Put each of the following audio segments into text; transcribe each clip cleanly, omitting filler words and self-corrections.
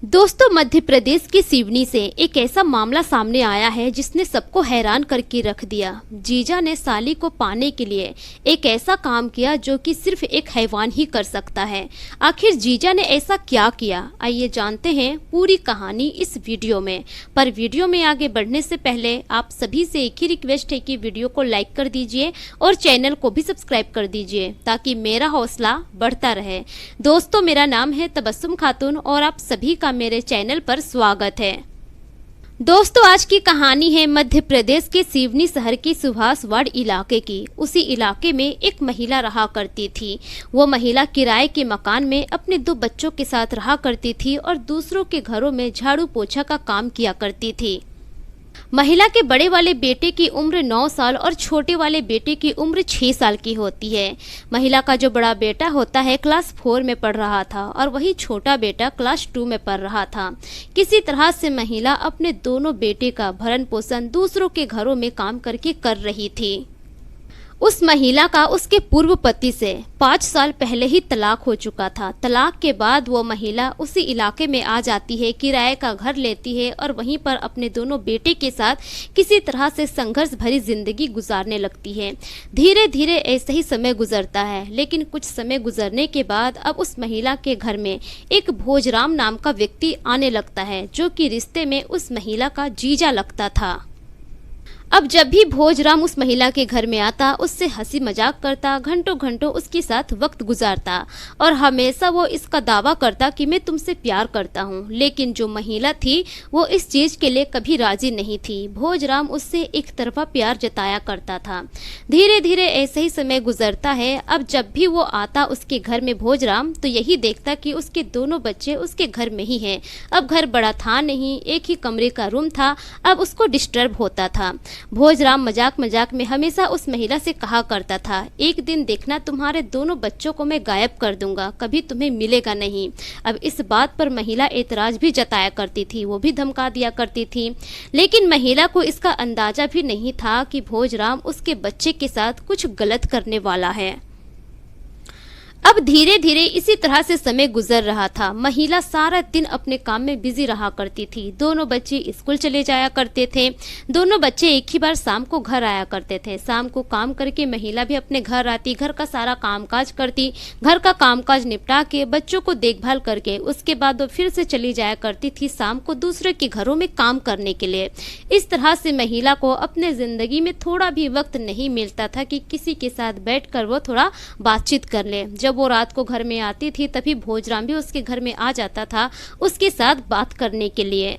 दोस्तों, मध्य प्रदेश के सिवनी से एक ऐसा मामला सामने आया है जिसने सबको हैरान करके रख दिया। जीजा ने साली को पाने के लिए एक ऐसा काम किया जो कि सिर्फ एक हैवान ही कर सकता है। आखिर जीजा ने ऐसा क्या किया, आइए जानते हैं पूरी कहानी इस वीडियो में। पर वीडियो में आगे बढ़ने से पहले आप सभी से एक ही रिक्वेस्ट है कि वीडियो को लाइक कर दीजिए और चैनल को भी सब्सक्राइब कर दीजिए ताकि मेरा हौसला बढ़ता रहे। दोस्तों, मेरा नाम है तबस्सुम खातून और आप सभी का मेरे चैनल पर स्वागत है। दोस्तों, आज की कहानी है मध्य प्रदेश के सिवनी शहर के सुभाष वार्ड इलाके की। उसी इलाके में एक महिला रहा करती थी। वो महिला किराए के मकान में अपने 2 बच्चों के साथ रहा करती थी और दूसरों के घरों में झाड़ू पोछा का काम किया करती थी। महिला के बड़े वाले बेटे की उम्र 9 साल और छोटे वाले बेटे की उम्र 6 साल की होती है। महिला का जो बड़ा बेटा होता है क्लास 4 में पढ़ रहा था और वही छोटा बेटा क्लास 2 में पढ़ रहा था। किसी तरह से महिला अपने दोनों बेटे का भरण पोषण दूसरों के घरों में काम करके कर रही थी। उस महिला का उसके पूर्व पति से 5 साल पहले ही तलाक हो चुका था। तलाक के बाद वो महिला उसी इलाके में आ जाती है, किराए का घर लेती है और वहीं पर अपने दोनों बेटे के साथ किसी तरह से संघर्ष भरी जिंदगी गुजारने लगती है। धीरे धीरे ऐसे ही समय गुजरता है, लेकिन कुछ समय गुजरने के बाद अब उस महिला के घर में एक भोजराम नाम का व्यक्ति आने लगता है, जो कि रिश्ते में उस महिला का जीजा लगता था। अब जब भी भोजराम उस महिला के घर में आता, उससे हंसी मजाक करता, घंटों घंटों उसके साथ वक्त गुजारता और हमेशा वो इसका दावा करता कि मैं तुमसे प्यार करता हूँ। लेकिन जो महिला थी वो इस चीज के लिए कभी राजी नहीं थी। भोजराम उससे एक तरफा प्यार जताया करता था। धीरे धीरे ऐसे ही समय गुजरता है। अब जब भी वो आता उसके घर में भोजराम, तो यही देखता कि उसके दोनों बच्चे उसके घर में ही हैं। अब घर बड़ा था नहीं, एक ही कमरे का रूम था। अब उसको डिस्टर्ब होता था। भोजराम मजाक मजाक में हमेशा उस महिला से कहा करता था, एक दिन देखना तुम्हारे दोनों बच्चों को मैं गायब कर दूंगा, कभी तुम्हें मिलेगा नहीं। अब इस बात पर महिला एतराज भी जताया करती थी, वो भी धमका दिया करती थी। लेकिन महिला को इसका अंदाजा भी नहीं था कि भोजराम उसके बच्चे के साथ कुछ गलत करने वाला है। अब धीरे धीरे इसी तरह से समय गुजर रहा था। महिला सारा दिन अपने काम में बिजी रहा करती थी। दोनों बच्चे स्कूल चले जाया करते थे। दोनों बच्चे एक ही बार शाम को घर आया करते थे। शाम को काम करके महिला भी अपने घर आती, घर का सारा कामकाज करती, घर का कामकाज निपटा के बच्चों को देखभाल करके उसके बाद वो फिर से चली जाया करती थी शाम को दूसरे के घरों में काम करने के लिए। इस तरह से महिला को अपने जिंदगी में थोड़ा भी वक्त नहीं मिलता था कि किसी के साथ बैठकर वो थोड़ा बातचीत कर ले। जब वो रात को घर में आती थी तभी भोजराम भी उसके घर में आ जाता था उसके साथ बात करने के लिए।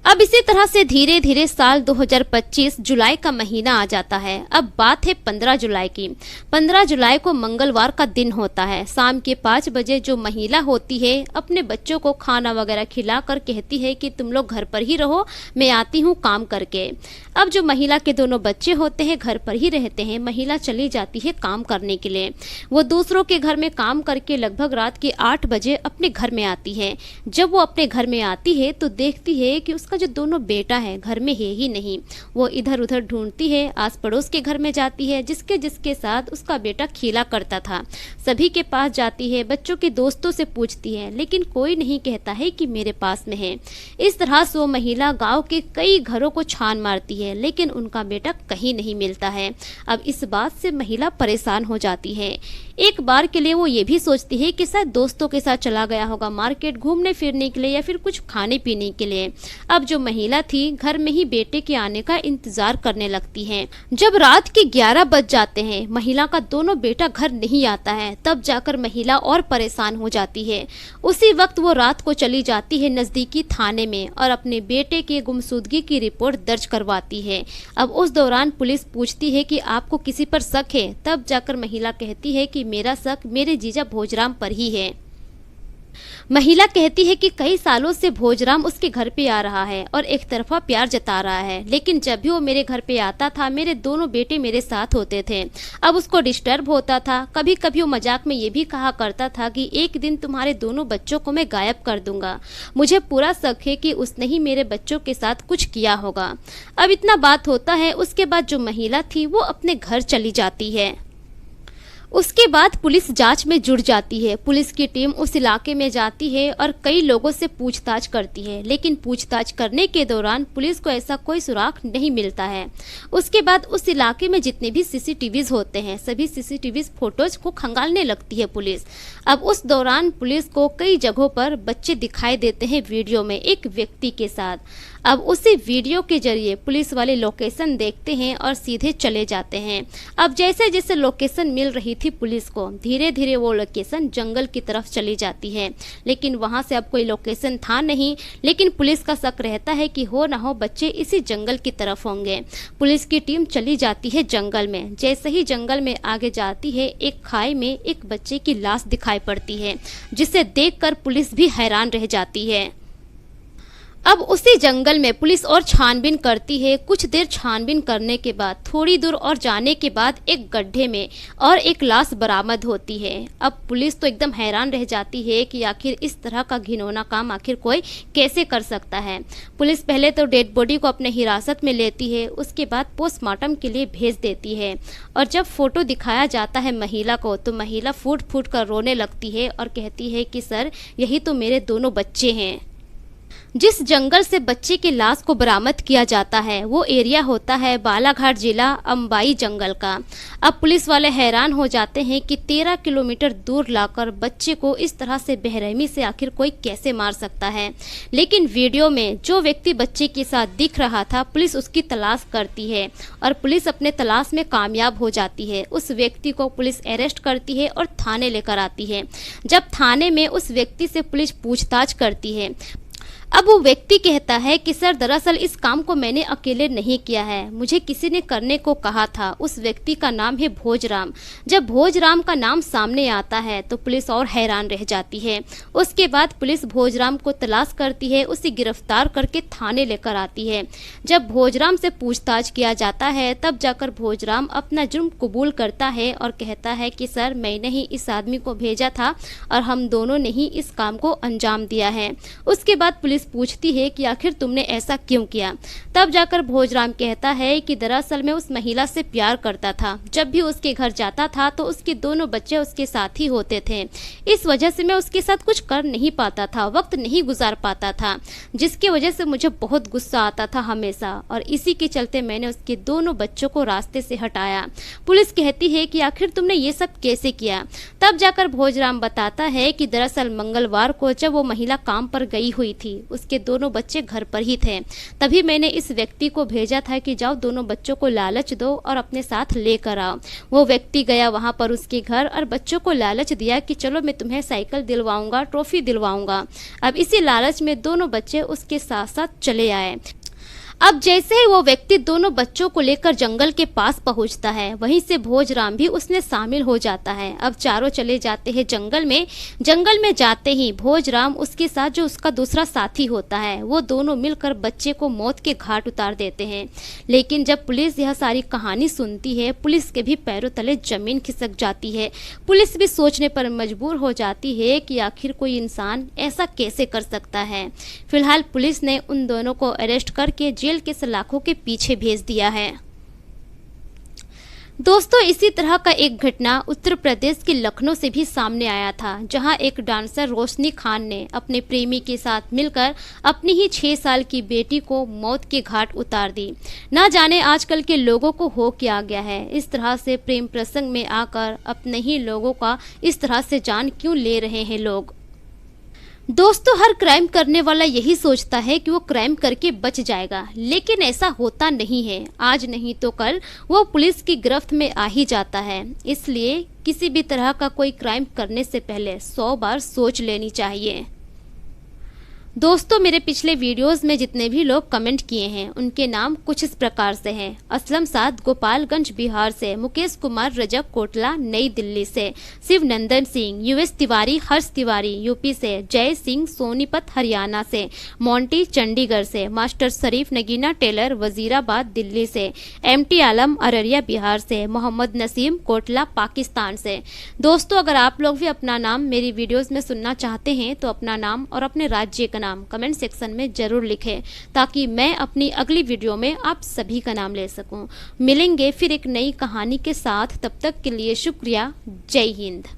अब इसी तरह से धीरे धीरे साल 2025 जुलाई का महीना आ जाता है। अब बात है 15 जुलाई की। 15 जुलाई को मंगलवार का दिन होता है। शाम के 5 बजे जो महिला होती है अपने बच्चों को खाना वगैरह खिलाकर कहती है कि तुम लोग घर पर ही रहो, मैं आती हूँ काम करके। अब जो महिला के दोनों बच्चे होते हैं घर पर ही रहते हैं। महिला चली जाती है काम करने के लिए। वो दूसरों के घर में काम करके लगभग रात के 8 बजे अपने घर में आती है। जब वो अपने घर में आती है तो देखती है कि उसका जो दोनों बेटा है घर में है ही नहीं। वो इधर उधर ढूंढती है, आस पड़ोस के घर में जाती है जिसके जिसके साथ उसका बेटा खेला करता था। सभी के पास जाती है, बच्चों के दोस्तों से पूछती है, लेकिन कोई नहीं कहता है कि मेरे पास में है। इस तरह से वो महिला गांव के कई घरों को छान मारती है, लेकिन उनका बेटा कहीं नहीं मिलता है। अब इस बात से महिला परेशान हो जाती है। एक बार के लिए वो ये भी सोचती है कि शायद दोस्तों के साथ चला गया होगा मार्केट घूमने फिरने के लिए या फिर कुछ खाने पीने के लिए। अब जो महिला थी घर में ही बेटे के आने का इंतजार करने लगती है। जब रात के 11 बज जाते हैं, महिला का दोनों बेटा घर नहीं आता है, तब जाकर महिला और परेशान हो जाती है। उसी वक्त वो रात को चली जाती है नजदीकी थाने में और अपने बेटे की गुमशुदगी की रिपोर्ट दर्ज करवाती है। अब उस दौरान पुलिस पूछती है कि आपको किसी पर शक है, तब जाकर महिला कहती है कि मेरा शक मेरे जीजा भोजराम पर ही है। महिला कहती है कि कई सालों से भोजराम उसके घर पे आ रहा है और एक तरफा प्यार जता रहा है, लेकिन जब भी वो मेरे घर पे आता था मेरे दोनों बेटे मेरे साथ होते थे। अब उसको डिस्टर्ब होता था। कभी कभी वो मजाक में ये भी कहा करता था कि एक दिन तुम्हारे दोनों बच्चों को मैं गायब कर दूंगा। मुझे पूरा शक है कि उसने ही मेरे बच्चों के साथ कुछ किया होगा। अब इतना बात होता है, उसके बाद जो महिला थी वो अपने घर चली जाती है। उसके बाद पुलिस जांच में जुट जाती है। पुलिस की टीम उस इलाके में जाती है और कई लोगों से पूछताछ करती है, लेकिन पूछताछ करने के दौरान पुलिस को ऐसा कोई सुराग नहीं मिलता है। उसके बाद उस इलाके में जितने भी सीसीटीवीज होते हैं, सभी सीसीटीवीज फोटोज को खंगालने लगती है पुलिस। अब उस दौरान पुलिस को कई जगहों पर बच्चे दिखाई देते हैं वीडियो में एक व्यक्ति के साथ। अब उसी वीडियो के जरिए पुलिस वाले लोकेशन देखते हैं और सीधे चले जाते हैं। अब जैसे जैसे लोकेशन मिल रही थी पुलिस को, धीरे धीरे वो लोकेशन जंगल की तरफ चली जाती है, लेकिन वहां से अब कोई लोकेशन था नहीं। लेकिन पुलिस का शक रहता है कि हो ना हो बच्चे इसी जंगल की तरफ होंगे। पुलिस की टीम चली जाती है जंगल में। जैसे ही जंगल में आगे जाती है, एक खाई में एक बच्चे की लाश दिखाई पड़ती है, जिसे देखकर पुलिस भी हैरान रह जाती है। अब उसी जंगल में पुलिस और छानबीन करती है। कुछ देर छानबीन करने के बाद, थोड़ी दूर और जाने के बाद एक गड्ढे में और एक लाश बरामद होती है। अब पुलिस तो एकदम हैरान रह जाती है कि आखिर इस तरह का घिनौना काम आखिर कोई कैसे कर सकता है। पुलिस पहले तो डेड बॉडी को अपने हिरासत में लेती है, उसके बाद पोस्टमार्टम के लिए भेज देती है। और जब फोटो दिखाया जाता है महिला को, तो महिला फूट फूट कर रोने लगती है और कहती है कि सर, यही तो मेरे दोनों बच्चे हैं। जिस जंगल से बच्चे की लाश को बरामद किया जाता है वो एरिया होता है बालाघाट जिला अंबाई जंगल का। अब पुलिस वाले हैरान हो जाते हैं कि 13 किलोमीटर दूर लाकर बच्चे को इस तरह से बेरहमी से आखिर कोई कैसे मार सकता है। लेकिन वीडियो में जो व्यक्ति बच्चे के साथ दिख रहा था, पुलिस उसकी तलाश करती है और पुलिस अपने तलाश में कामयाब हो जाती है। उस व्यक्ति को पुलिस अरेस्ट करती है और थाने लेकर आती है। जब थाने में उस व्यक्ति से पुलिस पूछताछ करती है, अब वो व्यक्ति कहता है कि सर, दरअसल इस काम को मैंने अकेले नहीं किया है, मुझे किसी ने करने को कहा था। उस व्यक्ति का नाम है भोजराम। जब भोजराम का नाम सामने आता है तो पुलिस और हैरान रह जाती है। उसके बाद पुलिस भोजराम को तलाश करती है, उसे गिरफ्तार करके थाने लेकर आती है। जब भोजराम से पूछताछ किया जाता है, तब जाकर भोजराम अपना जुर्म कबूल करता है और कहता है कि सर, मैंने ही इस आदमी को भेजा था और हम दोनों ने ही इस काम को अंजाम दिया है। उसके बाद पुलिस पूछती है कि आखिर तुमने ऐसा क्यों किया। तब जाकर भोजराम कहता है कि दरअसल मैं उस महिला से प्यार करता था। जब भी उसके घर जाता था तो उसके दोनों बच्चे उसके साथ ही होते थे। इस वजह से मैं उसके साथ कुछ कर नहीं पाता था, वक्त नहीं गुजार पाता था, जिसकी वजह से मुझे बहुत गुस्सा आता था हमेशा, और इसी के चलते मैंने उसके दोनों बच्चों को रास्ते से हटाया। पुलिस कहती है कि आखिर तुमने ये सब कैसे किया। तब जाकर भोजराम बताता है कि दरअसल मंगलवार को जब वो महिला काम पर गई हुई थी, उसके दोनों बच्चे घर पर ही थे। तभी मैंने इस व्यक्ति को भेजा था कि जाओ दोनों बच्चों को लालच दो और अपने साथ लेकर आओ। वो व्यक्ति गया वहां पर उसके घर और बच्चों को लालच दिया कि चलो मैं तुम्हें साइकिल दिलवाऊंगा, ट्रॉफी दिलवाऊंगा। अब इसी लालच में दोनों बच्चे उसके साथ साथ चले आए। अब जैसे ही वो व्यक्ति दोनों बच्चों को लेकर जंगल के पास पहुंचता है, वहीं से भोजराम भी उसमें शामिल हो जाता है। अब चारों चले जाते हैं जंगल में। जंगल में जाते ही भोजराम, उसके साथ जो उसका दूसरा साथी होता है, वो दोनों मिलकर बच्चे को मौत के घाट उतार देते हैं। लेकिन जब पुलिस यह सारी कहानी सुनती है, पुलिस के भी पैरों तले जमीन खिसक जाती है। पुलिस भी सोचने पर मजबूर हो जाती है कि आखिर कोई इंसान ऐसा कैसे कर सकता है। फिलहाल पुलिस ने उन दोनों को अरेस्ट करके जेल के सलाखों के पीछे भेज दिया है। दोस्तों, इसी तरह का एक घटना उत्तर प्रदेश के लखनऊ से भी सामने आया था, जहां एक डांसर रोशनी खान ने अपने प्रेमी के साथ मिलकर अपनी ही 6 साल की बेटी को मौत के घाट उतार दी। ना जाने आजकल के लोगों को हो क्या गया है, इस तरह से प्रेम प्रसंग में आकर अपने ही लोगों का इस तरह से जान क्यों ले रहे हैं लोग। दोस्तों, हर क्राइम करने वाला यही सोचता है कि वो क्राइम करके बच जाएगा, लेकिन ऐसा होता नहीं है। आज नहीं तो कल वो पुलिस की गिरफ्त में आ ही जाता है। इसलिए किसी भी तरह का कोई क्राइम करने से पहले 100 बार सोच लेनी चाहिए। दोस्तों, मेरे पिछले वीडियोस में जितने भी लोग कमेंट किए हैं, उनके नाम कुछ इस प्रकार से हैं। असलम साद गोपालगंज बिहार से, मुकेश कुमार रजब कोटला नई दिल्ली से, शिवनंदन सिंह यूएस तिवारी, हर्ष तिवारी यूपी से, जय सिंह सोनीपत हरियाणा से, मोंटी चंडीगढ़ से, मास्टर शरीफ नगीना टेलर वजीराबाद दिल्ली से, एमटी आलम अररिया बिहार से, मोहम्मद नसीम कोटला पाकिस्तान से। दोस्तों, अगर आप लोग भी अपना नाम मेरी वीडियोज़ में सुनना चाहते हैं तो अपना नाम और अपने राज्य का नाम कमेंट सेक्शन में ज़रूर लिखें ताकि मैं अपनी अगली वीडियो में आप सभी का नाम ले सकूं। मिलेंगे फिर एक नई कहानी के साथ, तब तक के लिए शुक्रिया। जय हिंद।